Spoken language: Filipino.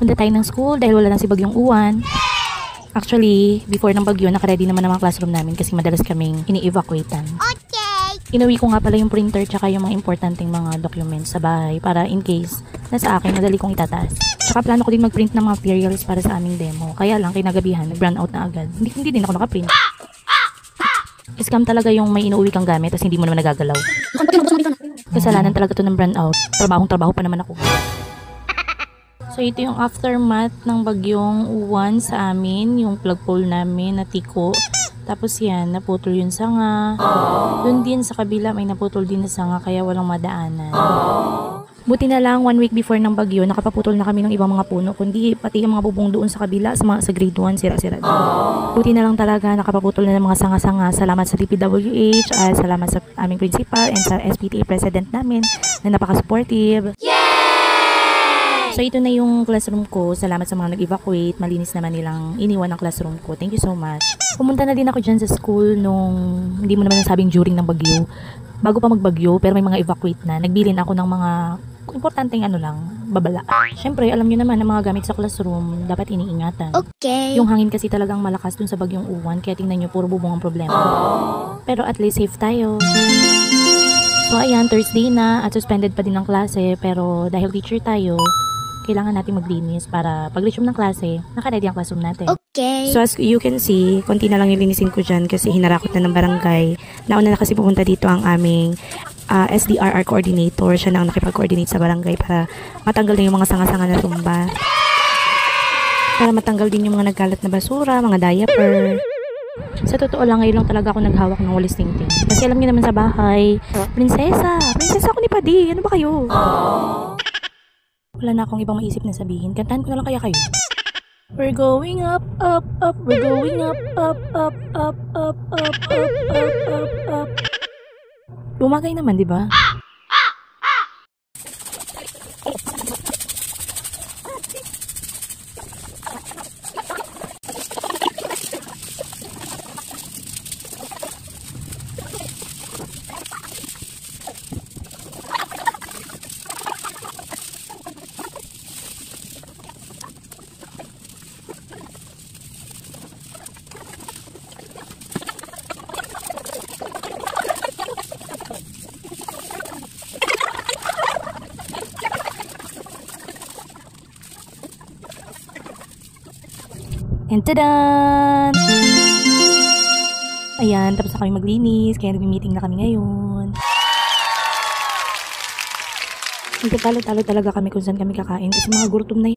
Punta tayo ng school dahil wala lang si Bagyong Uwan. Actually, before ng bagyo, nakaready naman ang mga classroom namin kasi madalas kaming ini-evacuatean. Okay! Inuwi ko nga pala yung printer tsaka yung mga importanteng mga documents sa bahay para in case nasa akin, madali kong itataas. Tsaka plano ko din mag-print ng mga materials para sa aming demo. Kaya lang, kinagabihan, nag-run out na agad. Hindi din ako nakaprint. Scam talaga yung may inuwi kang gamit tapos hindi mo naman nagagalaw. Kasalanan talaga to ng brand out. Trabahong-trabaho pa naman ako. So, ito yung aftermath ng bagyong Uwan sa amin. Yung plug pole namin na tiko. Tapos yan, naputol yung sanga. Doon din sa kabila, may naputol din na sanga kaya walang madaanan. Buti na lang, 1 week before ng bagyo, nakapaputol na kami ng ibang mga puno. Kundi pati yung mga bubong doon sa kabila, sa grade 1, sira-sira. Buti na lang talaga, nakapaputol na ng mga sanga-sanga. Salamat sa DPWH, salamat sa aming principal, and sa SPTA president namin na napaka-supportive. So, ito na yung classroom ko. Salamat sa mga nag-evacuate. Malinis naman nilang iniwan ang classroom ko. Thank you so much. Pumunta na din ako dyan sa school nung hindi mo naman nasabing during ng bagyo. Bago pa magbagyo, pero may mga evacuate na. Nagbilin ako ng mga importanteng babala. Siyempre, alam nyo naman na mga gamit sa classroom, dapat iniingatan. Okay. Yung hangin kasi talagang malakas dun sa bagyong Uwan, kaya tingnan nyo, puro bubong ang problema. Pero at least safe tayo. So, ayan, Thursday na at suspended pa din ang klase, pero dahil teacher tayo, kailangan natin maglinis para pag resume ng klase, naka-ready ang classroom natin. Okay. So as you can see, konti na lang yung linisin ko dyan kasi hinarakot na ng barangay. Nauna na kasi pupunta dito ang aming SDRR coordinator. Siya na ang nakipag-coordinate sa barangay para matanggal na yung mga sanga-sanga na tumba. Para matanggal din yung mga nagkalat na basura, mga diaper. Sa totoo lang, ngayon lang talaga ako naghawak ng walis tingting. Kasi alam niyo naman sa bahay, prinsesa ako ni Padi, ano ba kayo? Wala na akong ibang maisip na sabihin. Kantahan ko na lang kaya kayo. We're going up, up, up. We're going up, up, up, up, up, up, up, up, up, up. Bumagay naman, di ba? And tadan! Ayan, tapos na kami maglinis, kaya nag-meeting na kami ngayon. Nagtatalo-talo talaga kami kung saan kami kakain kasi mga gutom na